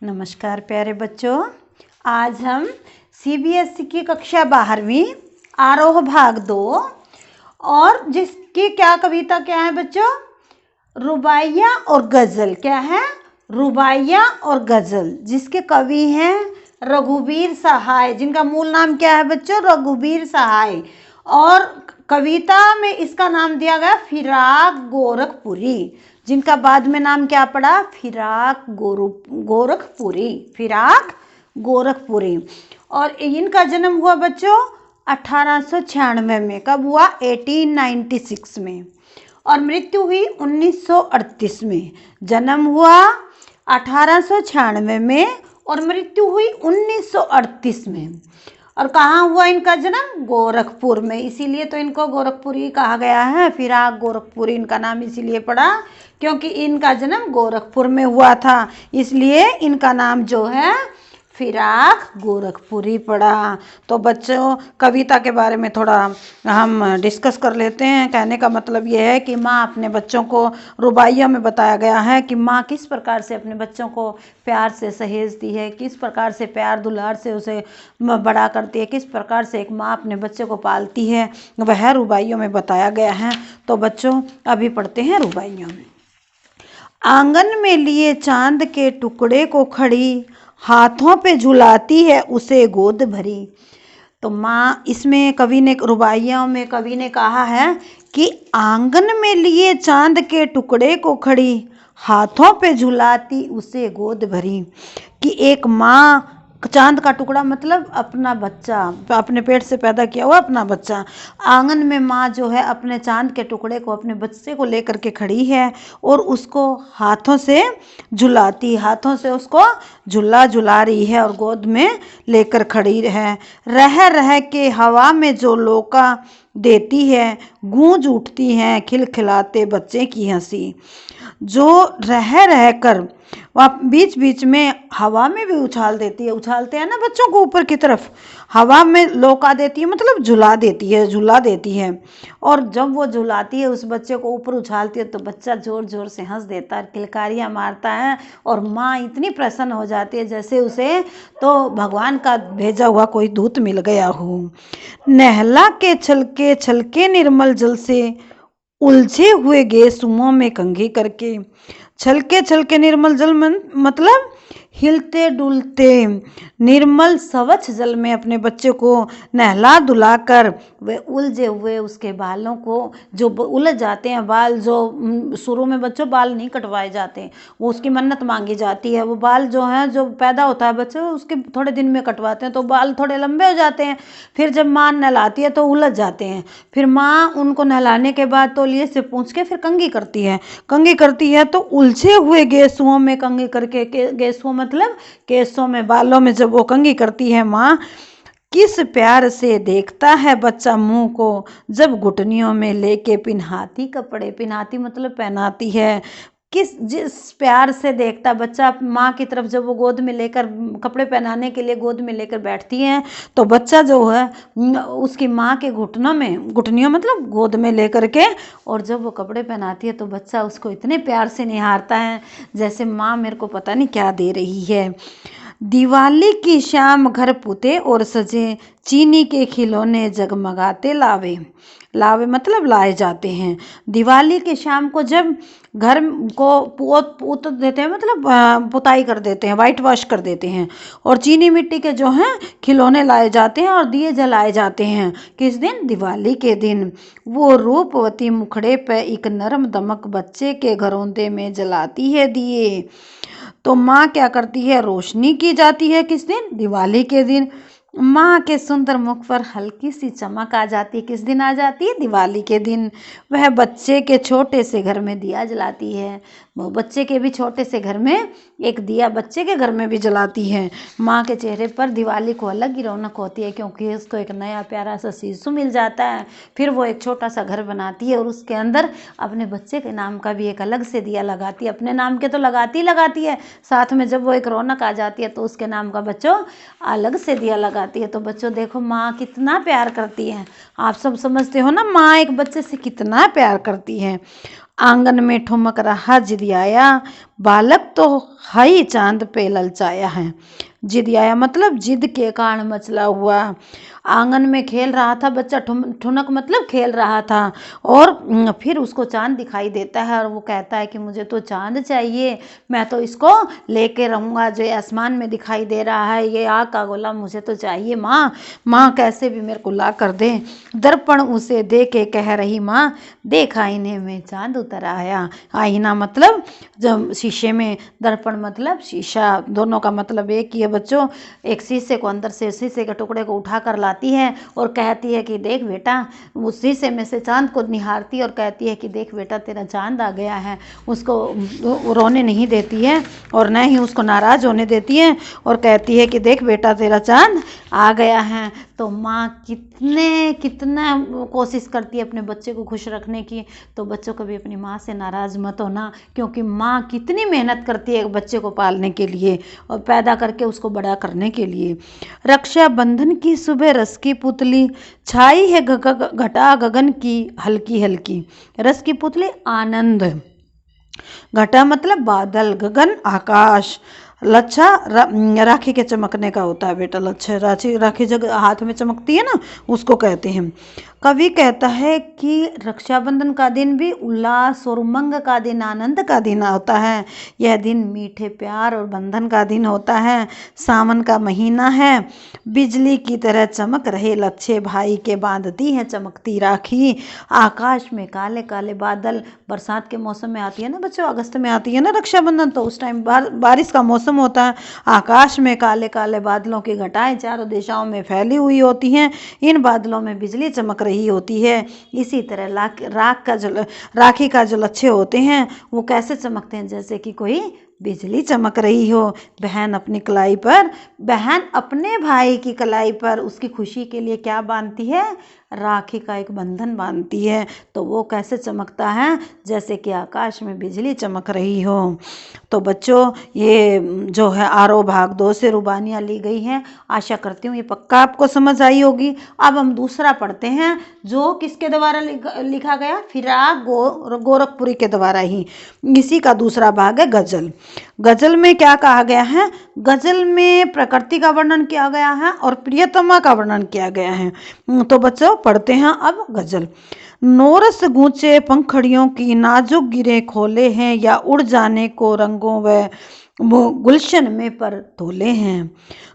नमस्कार प्यारे बच्चों, आज हम सीबीएसई की कक्षा 12वीं आरोह भाग 2 और जिसकी कविता क्या है बच्चों? रुबाइया और गज़ल। क्या है? रुबाइया और गज़ल, जिसके कवि हैं रघुवीर सहाय, जिनका मूल नाम क्या है बच्चों? रघुवीर सहाय। और कविता में इसका नाम दिया गया फिराक गोरखपुरी, जिनका बाद में नाम क्या पड़ा? फिराक गोरखपुरी, फिराक गोरखपुरी। और इनका जन्म हुआ बच्चों 1896 में। कब हुआ? 1896 में। और मृत्यु हुई 1938 में। जन्म हुआ 1896 में और मृत्यु हुई 1938 में। और कहाँ हुआ इनका जन्म? गोरखपुर में, इसीलिए तो इनको गोरखपुरी कहा गया है। फिराक गोरखपुरी इनका नाम इसीलिए पड़ा क्योंकि इनका जन्म गोरखपुर में हुआ था, इसलिए इनका नाम जो है फिराक गोरखपुरी पड़ा। तो बच्चों, कविता के बारे में थोड़ा हम डिस्कस कर लेते हैं। कहने का मतलब ये है कि माँ अपने बच्चों को, रुबाइया में बताया गया है कि माँ किस प्रकार से अपने बच्चों को प्यार से सहेजती है, किस प्रकार से प्यार दुलार से उसे बड़ा करती है, किस प्रकार से एक माँ अपने बच्चे को पालती है, वह रुबाइयों में बताया गया है। तो बच्चों, अभी पढ़ते हैं रुबाइयों में। आंगन में लिए चांद के टुकड़े को खड़ी, हाथों पे झुलाती है उसे गोद भरी। तो माँ, इसमें कवि ने, रुबाइयों में कवि ने कहा है कि आंगन में लिए चांद के टुकड़े को खड़ी, हाथों पे झुलाती उसे गोद भरी। कि एक माँ, चांद का टुकड़ा मतलब अपना बच्चा, अपने पेट से पैदा किया हुआ अपना बच्चा। आंगन में माँ जो है अपने चांद के टुकड़े को, अपने बच्चे को लेकर के खड़ी है और उसको हाथों से झुलाती, हाथों से उसको झुला रही है और गोद में लेकर खड़ी है। रह रह के हवा में जो लोका देती है, गूंज उठती हैं खिलखिलाते बच्चे की हंसी। जो रह रह कर वह बीच बीच में हवा में भी उछाल देती है, उछालते हैं ना बच्चों को ऊपर की तरफ, हवा में लौका देती है मतलब झुला देती है, झुला देती है। और जब वो झुलाती है, उस बच्चे को ऊपर उछालती है, तो बच्चा जोर जोर से हंस देता है, किलकारियाँ मारता है और माँ इतनी प्रसन्न हो जाती है जैसे उसे तो भगवान का भेजा हुआ कोई दूत मिल गया हो। नहला के छलके निर्मल जल से, उलझे हुए गेसुओं में कंघी करके। छलके निर्मल जल मतलब हिलते डुलते निर्मल स्वच्छ जल में अपने बच्चे को नहला धुलाकर वे उलझे हुए उसके बालों को, जो उलझ जाते हैं बाल, जो शुरू में बच्चों बाल नहीं कटवाए जाते, वो उसकी मन्नत मांगी जाती है। वो बाल जो हैं, जो पैदा होता है बच्चे, उसके थोड़े दिन में कटवाते हैं तो बाल थोड़े लंबे हो जाते हैं। फिर जब माँ नहलाती है तो उलझ जाते हैं। फिर माँ उनको नहलाने के बाद तौलिए से पूंछ के फिर कंघी करती है। कंघी करती है तो उलझे हुए गेसुओं में कंघी करके, गेसुओं मतलब केसों में, बालों में जब वो कंघी करती है माँ, किस प्यार से देखता है बच्चा मुंह को, जब घुटनियों में लेके पिन्हाती कपड़े, पिन्हाती मतलब पहनाती है। जिस प्यार से देखता बच्चा माँ की तरफ, जब वो गोद में लेकर कपड़े पहनाने के लिए गोद में लेकर बैठती हैं, तो बच्चा जो है उसकी माँ के घुटनों में, घुटनियों मतलब गोद में लेकर के, और जब वो कपड़े पहनाती है तो बच्चा उसको इतने प्यार से निहारता है जैसे माँ मेरे को पता नहीं क्या दे रही है। दिवाली की शाम घर पुते और सजे, चीनी के खिलौने जगमगाते लावे। लावे मतलब लाए जाते हैं। दिवाली के शाम को जब घर को पोत देते हैं, मतलब पुताई कर देते हैं, वाइट वॉश कर देते हैं, और चीनी मिट्टी के जो हैं खिलौने लाए जाते हैं और दिए जलाए जाते हैं। किस दिन? दिवाली के दिन। वो रूपवती मुखड़े पे एक नरम दमक बच्चे के घरौंदे में जलाती है दिए। तो माँ क्या करती है? रोशनी की जाती है। किस दिन? दिवाली के दिन। माँ के सुंदर मुख पर हल्की सी चमक आ जाती है। किस दिन आ जाती है? दिवाली के दिन। वह बच्चे के छोटे से घर में दिया जलाती है। वो बच्चे के भी छोटे से घर में एक दिया बच्चे के घर में भी जलाती है। माँ के चेहरे पर दिवाली को अलग ही रौनक होती है क्योंकि उसको एक नया प्यारा सा शिशु मिल जाता है। फिर वो एक छोटा सा घर बनाती है और उसके अंदर अपने बच्चे के नाम का भी एक अलग से दिया लगाती है। अपने नाम के तो लगाती है, साथ में जब वो एक रौनक आ जाती है तो उसके नाम का बच्चों अलग से दिया लगाती है। तो बच्चों देखो माँ कितना प्यार करती है। आप सब समझते हो ना माँ एक बच्चे से कितना प्यार करती है। आंगन में ठुमक रहा जिदियाया, बालक तो हाई चांद पे ललचाया है। जिदियाया मतलब जिद के कारण मचला हुआ। आंगन में खेल रहा था बच्चा, ठुनक मतलब खेल रहा था, और फिर उसको चांद दिखाई देता है और वो कहता है कि मुझे तो चांद चाहिए, मैं तो इसको लेके रहूँगा जो आसमान में दिखाई दे रहा है, ये आग का गोला मुझे तो चाहिए माँ, माँ कैसे भी मेरे को ला कर दे। दर्पण उसे दे के कह रही माँ, देख आईने में चांद उतर आया। आईना मतलब जब शीशे में, दर्पण मतलब शीशा, दोनों का मतलब एक ही है बच्चों। एक शीशे को अंदर से शीशे के टुकड़े को उठा कर लाती है और कहती है कि देख बेटा, उस शीशे में से चांद को निहारती है और कहती है कि देख बेटा तेरा चांद आ गया है। उसको रोने नहीं देती है और न ही उसको नाराज होने देती है और कहती है कि देख बेटा तेरा चांद आ गया है। तो माँ कितना कोशिश करती है अपने बच्चे को खुश रखने की। तो बच्चों कभी अपनी माँ से नाराज़ मत होना, क्योंकि माँ कितनी मेहनत करती है बच्चे को पालने के लिए और पैदा करके उसको बड़ा करने के लिए। रक्षाबंधन की सुबह रस की पुतली, छाई है घटा गगन की हल्की हल्की। रस की पुतली आनंद, घटा मतलब बादल, गगन आकाश, लच्छा राखी के चमकने का होता है बेटा। लच्छा राखी जब हाथ में चमकती है ना, उसको कहते हैं। कवि कहता है कि रक्षाबंधन का दिन भी उल्लास और उमंग का दिन, आनंद का दिन होता है। यह दिन मीठे प्यार और बंधन का दिन होता है। सावन का महीना है, बिजली की तरह चमक रहे लच्छे भाई के बांधती है चमकती राखी। आकाश में काले काले बादल, बरसात के मौसम में आती है ना बच्चों, अगस्त में आती है ना रक्षाबंधन, तो उस टाइम बारिश का मौसम होता है। आकाश में काले काले बादलों की घटाएं चारों दिशाओं में फैली हुई होती हैं। इन बादलों में बिजली चमक रही होती है। इसी तरह राखी का जो लच्छे होते हैं वो कैसे चमकते हैं, जैसे कि कोई बिजली चमक रही हो। बहन अपने भाई की कलाई पर उसकी खुशी के लिए क्या बांधती है, राखी का एक बंधन बांधती है। तो वो कैसे चमकता है, जैसे कि आकाश में बिजली चमक रही हो। तो बच्चों ये जो है आरोह भाग 2 से रुबानियाँ ली गई हैं। आशा करती हूँ ये पक्का आपको समझ आई होगी। अब हम दूसरा पढ़ते हैं जो किसके द्वारा लिखा गया, फिराक गोरखपुरी के द्वारा ही। इसी का दूसरा भाग है गजल। गजल में क्या कहा गया है, गजल में प्रकृति का वर्णन किया गया है और प्रियतमा का वर्णन किया गया है। तो बच्चों पढ़ते हैं अब गजल। नोरस गूंचे पंखड़ियों की नाजुक गिरे खोले हैं, या उड़ जाने को रंगों व गुलशन में पर तोले हैं।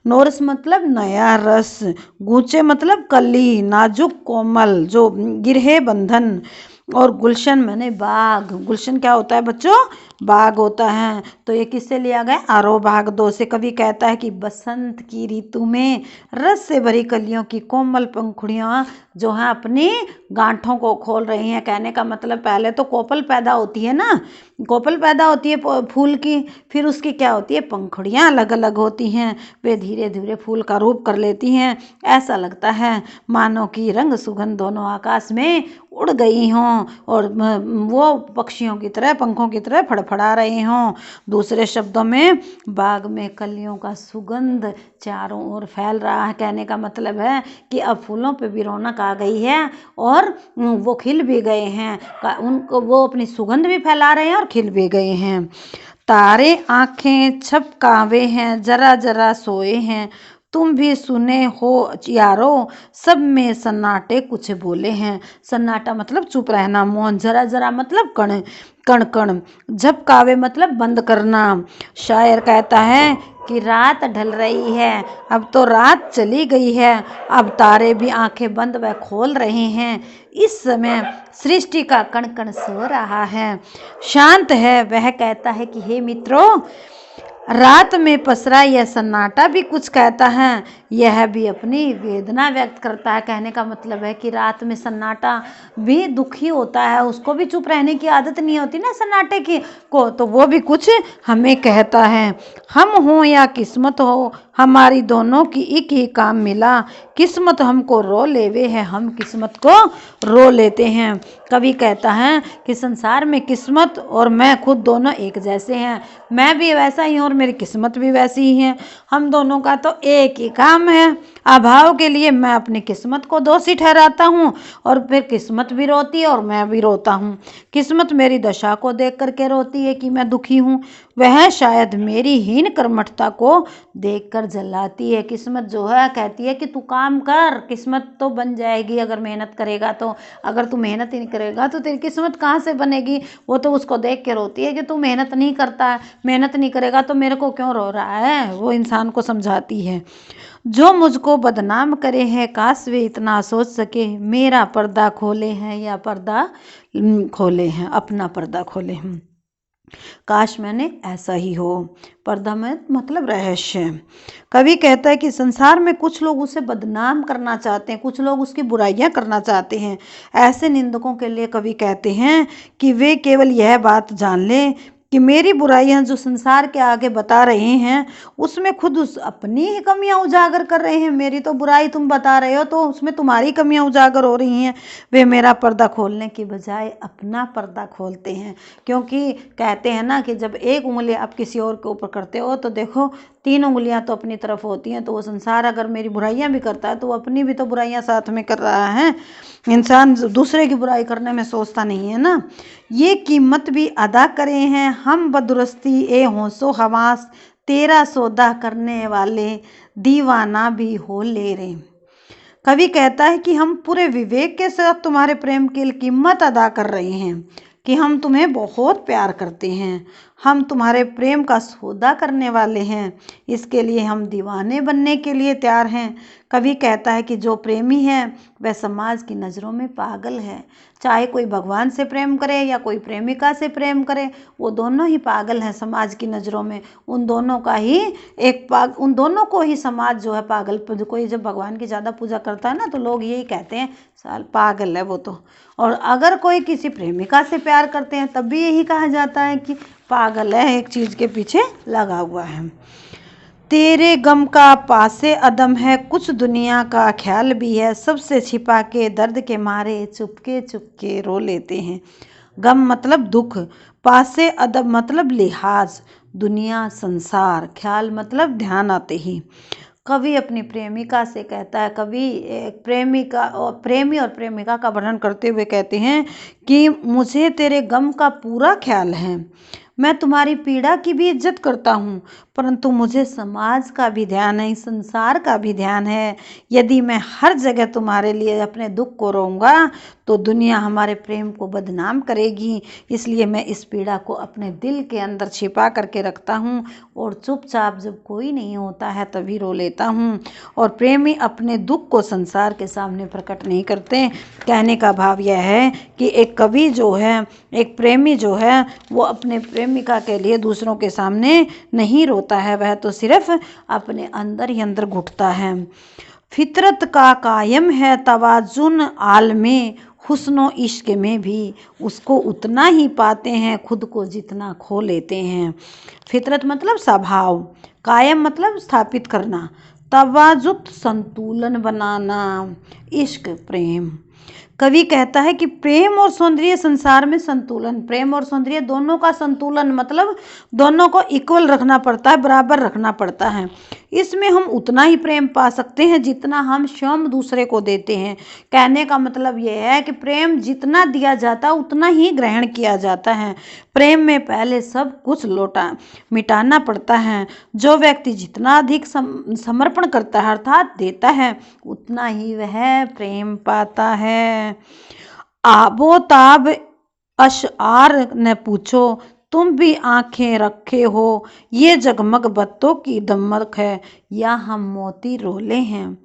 नोरस मतलब नया रस, गूंचे मतलब कली, नाजुक कोमल जो गिरहे बंधन, और गुलशन माने बाग। गुलशन क्या होता है बच्चों, बाग होता है। तो ये किससे लिया गया, आरोह भाग 2 से। कवि कहता है कि बसंत की ऋतु में रस से भरी कलियों की कोमल पंखुड़ियाँ जो हैं अपनी गांठों को खोल रही हैं। कहने का मतलब पहले तो कोपल पैदा होती है ना, कोपल पैदा होती है फूल की, फिर उसकी क्या होती है, पंखुड़ियाँ अलग अलग होती हैं। वे धीरे धीरे फूल का रूप कर लेती हैं। ऐसा लगता है मानो कि रंग सुगंध दोनों आकाश में उड़ गई हों और वो पक्षियों की तरह, पंखों की तरह फड़फड़ा रहे हों। दूसरे शब्दों में बाग में कलियों का सुगंध चारों ओर फैल रहा है। कहने का मतलब है कि अब फूलों पे भी रौनक आ गई है और वो खिल भी गए हैं, उनको वो अपनी सुगंध भी फैला रहे हैं और खिल भी गए हैं। तारे आंखें छपकावे हैं, जरा जरा सोए हैं, तुम भी सुने हो यारो, सब में सन्नाटे कुछ बोले हैं। सन्नाटा मतलब चुप रहना, मौन, जरा जरा मतलब कण कण कण, झपकावे मतलब बंद करना। शायर कहता है कि रात ढल रही है, अब तो रात चली गई है, अब तारे भी आंखें बंद व खोल रहे हैं। इस समय सृष्टि का कण कण सो रहा है, शांत है। वह कहता है कि हे मित्रों, रात में पसरा यह सन्नाटा भी कुछ कहता है, यह भी अपनी वेदना व्यक्त करता है। कहने का मतलब है कि रात में सन्नाटा भी दुखी होता है, उसको भी चुप रहने की आदत नहीं होती ना सन्नाटे की को, तो वो भी कुछ हमें कहता है। हम हो या किस्मत हो, हमारी दोनों की एक ही काम मिला, किस्मत हमको रो लेवे है, हम किस्मत को रो लेते हैं। कवि कहता है कि संसार में किस्मत और मैं खुद दोनों एक जैसे हैं। मैं भी वैसा ही हूँ और मेरी किस्मत भी वैसी ही है। हम दोनों का तो एक ही काम कम है। अभाव के लिए मैं अपनी किस्मत को दोषी ठहराता हूँ और फिर किस्मत भी रोती है और मैं भी रोता हूँ। किस्मत मेरी दशा को देख करके रोती है कि मैं दुखी हूँ, वह शायद मेरी हीन कर्मठता को देखकर जलाती है। किस्मत जो है कहती है कि तू काम कर, किस्मत तो बन जाएगी अगर मेहनत करेगा तो। अगर तू मेहनत ही नहीं करेगा तो तेरी किस्मत कहाँ से बनेगी। वो तो उसको देख के रोती है कि तू मेहनत नहीं करता, मेहनत नहीं करेगा तो मेरे को क्यों रो रहा है। वो इंसान को समझाती है। जो मुझको बदनाम करे हैं, काश वे इतना सोच सके, मेरा पर्दा खोले हैं या पर्दा खोले हैं, अपना पर्दा खोले हैं। काश मैंने ऐसा ही हो। पर्दा में मतलब रहस्य। कवि कहता है कि संसार में कुछ लोग उसे बदनाम करना चाहते हैं, कुछ लोग उसकी बुराइयां करना चाहते हैं। ऐसे निंदकों के लिए कवि कहते हैं कि वे केवल यह बात जान लें कि मेरी बुराइयां जो संसार के आगे बता रहे हैं उसमें खुद उस अपनी ही कमियां उजागर कर रहे हैं। मेरी तो बुराई तुम बता रहे हो तो उसमें तुम्हारी कमियां उजागर हो रही हैं। वे मेरा पर्दा खोलने की बजाय अपना पर्दा खोलते हैं। क्योंकि कहते हैं ना कि जब एक उंगली आप किसी और के ऊपर करते हो तो देखो 3 उंगलियां तो अपनी तरफ होती हैं। तो वो संसार अगर मेरी बुराइयां भी करता है तो वो अपनी भी तो बुराइयां साथ में कर रहा है। इंसान दूसरे की बुराई करने में सोचता नहीं है ना। ये कीमत भी अदा करे हैं हम बदुरस्ती ए होशो हवास, तेरा सौदा करने वाले दीवाना भी हो ले रे। कवि कहता है कि हम पूरे विवेक के साथ तुम्हारे प्रेम की कीमत अदा कर रहे हैं कि हम तुम्हें बहुत प्यार करते हैं, हम तुम्हारे प्रेम का सौदा करने वाले हैं, इसके लिए हम दीवाने बनने के लिए तैयार हैं। कवि कहता है कि जो प्रेमी है वह समाज की नज़रों में पागल है। चाहे कोई भगवान से प्रेम करे या कोई प्रेमिका से प्रेम करे, वो दोनों ही पागल हैं समाज की नज़रों में। उन दोनों को ही समाज जो है पागल। कोई जब भगवान की ज़्यादा पूजा करता है ना तो लोग यही कहते हैं साल पागल है वो तो। और अगर कोई किसी प्रेमिका से प्यार करते हैं तब भी यही कहा जाता है कि पागल है, एक चीज़ के पीछे लगा हुआ है। तेरे गम का पासे अदम है, कुछ दुनिया का ख्याल भी है, सबसे छिपा के दर्द के मारे चुपके चुपके रो लेते हैं। गम मतलब दुख, पासे अदब मतलब लिहाज, दुनिया संसार, ख्याल मतलब ध्यान आते ही। कवि अपनी प्रेमिका से कहता है, कवि प्रेमी और प्रेमिका का वर्णन करते हुए कहते हैं कि मुझे तेरे गम का पूरा ख्याल है, मैं तुम्हारी पीड़ा की भी इज्जत करता हूँ, परंतु मुझे समाज का भी ध्यान है, संसार का भी ध्यान है। यदि मैं हर जगह तुम्हारे लिए अपने दुख को रोऊंगा तो दुनिया हमारे प्रेम को बदनाम करेगी। इसलिए मैं इस पीड़ा को अपने दिल के अंदर छिपा करके रखता हूँ और चुपचाप जब कोई नहीं होता है तभी रो लेता हूँ। और प्रेमी अपने दुख को संसार के सामने प्रकट नहीं करते। कहने का भाव यह है कि एक कवि जो है, एक प्रेमी जो है, वो अपने प्रेमिका के लिए दूसरों के सामने नहीं रोता है, वह तो सिर्फ अपने अंदर ही अंदर घुटता है। फितरत का कायम है तवाजुन आलमे, हुस्नो इश्क में भी उसको उतना ही पाते हैं खुद को जितना खो लेते हैं। फितरत मतलब स्वभाव, कायम मतलब स्थापित करना, तवाजुत संतुलन बनाना, इश्क प्रेम। कवि कहता है कि प्रेम और सौंदर्य संसार में संतुलन, प्रेम और सौंदर्य दोनों का संतुलन मतलब दोनों को इक्वल रखना पड़ता है, बराबर रखना पड़ता है। इसमें हम उतना ही प्रेम पा सकते हैं जितना हम स्वयं दूसरे को देते हैं। कहने का मतलब यह है कि प्रेम जितना दिया जाता है उतना ही ग्रहण किया जाता है। प्रेम में पहले सब कुछ मिटाना पड़ता है। जो व्यक्ति जितना अधिक समर्पण करता है अर्थात देता है उतना ही वह प्रेम पाता है। आबो ताब अशआर ने पूछो, तुम भी आंखें रखे हो, ये जगमग बत्तों की दमक है या हम मोती रोले हैं।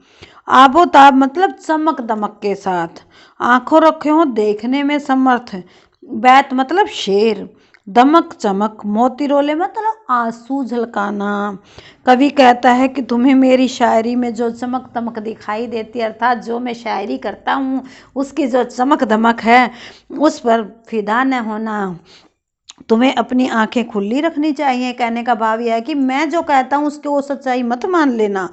आबोताब मतलब चमक दमक के साथ, आंखों रखे हो देखने में समर्थ, बैत मतलब शेर, दमक चमक, मोती रोले मतलब आंसू झलकाना। कवि कहता है कि तुम्हें मेरी शायरी में जो चमक दमक दिखाई देती है अर्थात जो मैं शायरी करता हूँ उसकी जो चमक दमक है उस पर फिदा न होना, तुम्हें अपनी आंखें खुली रखनी चाहिए। कहने का भाव यह है कि मैं जो कहता हूँ उसकी वो सच्चाई मत मान लेना,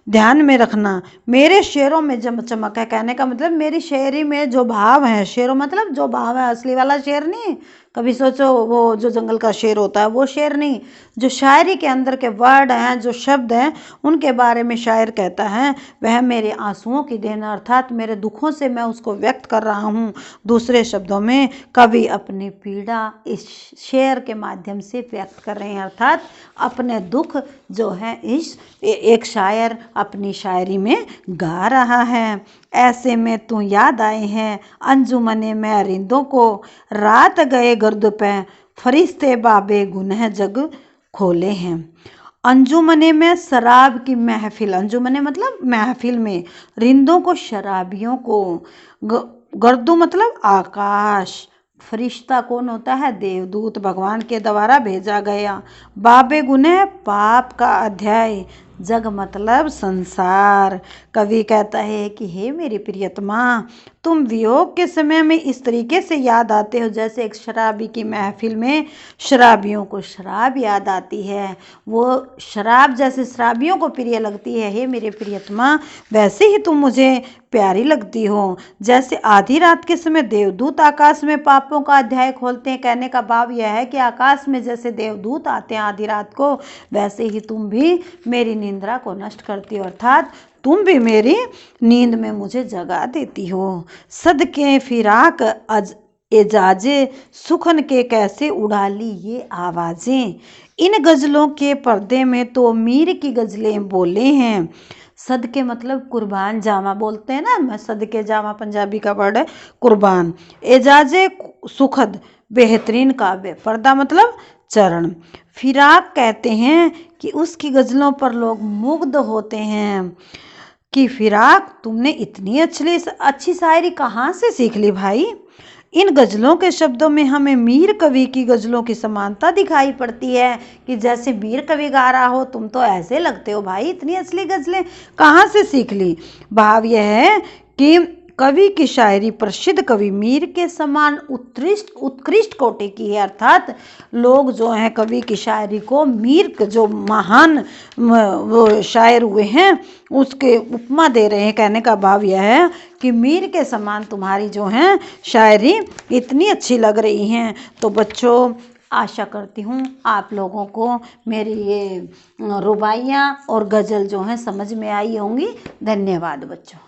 ध्यान में रखना। मेरे शेरों में जब चमक है, कहने का मतलब मेरी शायरी में जो भाव है, शेरों मतलब जो भाव है, असली वाला शेर नहीं। कभी सोचो वो जो जंगल का शेर होता है वो शेर नहीं, जो शायरी के अंदर के वर्ड हैं, जो शब्द हैं, उनके बारे में शायर कहता है वह मेरे आंसुओं की देन, अर्थात मेरे दुखों से मैं उसको व्यक्त कर रहा हूँ। दूसरे शब्दों में कवि अपनी पीड़ा इस शेर के माध्यम से व्यक्त कर रहे हैं, अर्थात अपने दुख जो है इस एक शायर अपनी शायरी में गा रहा है। ऐसे में तू याद आए हैं अंजुमने में रिंदों को, रात गए गर्द पे फरिश्ते बाबे गुनह जग खोले हैं। अंजुमने में शराब की महफिल, अंजुमने मतलब महफिल में, रिंदों को शराबियों को, गर्दू मतलब आकाश, फरिश्ता कौन होता है? देवदूत, भगवान के द्वारा भेजा गया। बाबे गुनह पाप का अध्याय, जग मतलब संसार। कवि कहता है कि हे मेरी प्रियतमा, तुम वियोग के समय में इस तरीके से याद आते हो जैसे एक शराबी की महफिल में शराबियों को शराब याद आती है। वो शराब जैसे शराबियों को प्रिय लगती है, हे मेरे प्रियतमा, वैसे ही तुम मुझे प्यारी लगती हो। जैसे आधी रात के समय देवदूत आकाश में पापों का अध्याय खोलते हैं, कहने का भाव यह है कि आकाश में जैसे देवदूत आते हैं आधी रात को, वैसे ही तुम भी मेरी निंद्रा को नष्ट करती हो, अर्थात तुम भी मेरी नींद में मुझे जगा देती हो। सदके फिराक एजाजे सुखन के कैसे उड़ा ली ये आवाजें, इन गजलों के पर्दे में तो मीर की गजलें बोले हैं। सदके मतलब कुर्बान जामा बोलते हैं ना, मैं सदके जामा पंजाबी का वर्ड है कुर्बान। एजाजे सुखद बेहतरीन काव्य, पर्दा मतलब चरण। फिराक कहते हैं कि उसकी गजलों पर लोग मुग्ध होते हैं। कि फिराक, तुमने इतनी अच्छी शायरी कहाँ से सीख ली भाई? इन गज़लों के शब्दों में हमें मीर कवि की गज़लों की समानता दिखाई पड़ती है कि जैसे मीर कवि गा रहा हो, तुम तो ऐसे लगते हो भाई, इतनी असली गज़लें कहाँ से सीख ली? भाव यह है कि कवि की शायरी प्रसिद्ध कवि मीर के समान उत्कृष्ट कोटि की है, अर्थात लोग जो हैं कवि की शायरी को मीर जो महान वो शायर हुए हैं उसके उपमा दे रहे हैं। कहने का भाव यह है कि मीर के समान तुम्हारी जो है शायरी इतनी अच्छी लग रही हैं। तो बच्चों, आशा करती हूँ आप लोगों को मेरी ये रुबाइयाँ और गज़ल जो हैं समझ में आई होंगी। धन्यवाद बच्चों।